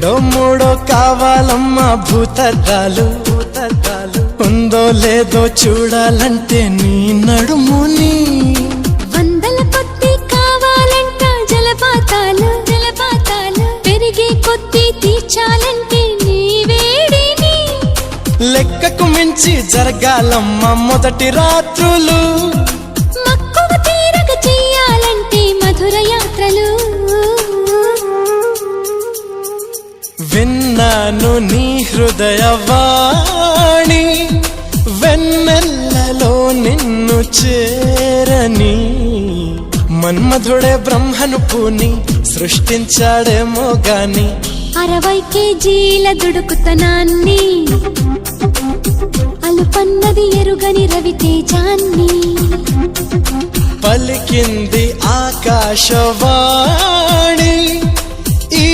రెండో మూడో కావాలమ్మా భూతద్దాలు ఉందో లేదో చూడాలంటే నీ నడుముని వందల కొద్ది కావాలంట జలపాతాలు పెరిగే కొద్ది తీర్చాలంటే నీ వేడిని లెక్కకు మించి జరగాలమ్మా మొదటి రాత్రులు మక్కువ తీరగ చెయ్యాలంటే మధుర యాత్రలు విన్నాను నీ హృదయవాణి వెన్నెల్లలో నిన్ను చేరని మన్మధుడే బ్రహ్మను పూని సృష్టించాడేమో గాని 60 కేజీల దుడుకుతనాన్ని అలుపన్నది ఎరుగని రవితేజాన్ని పలికింది ఆకాశవాణి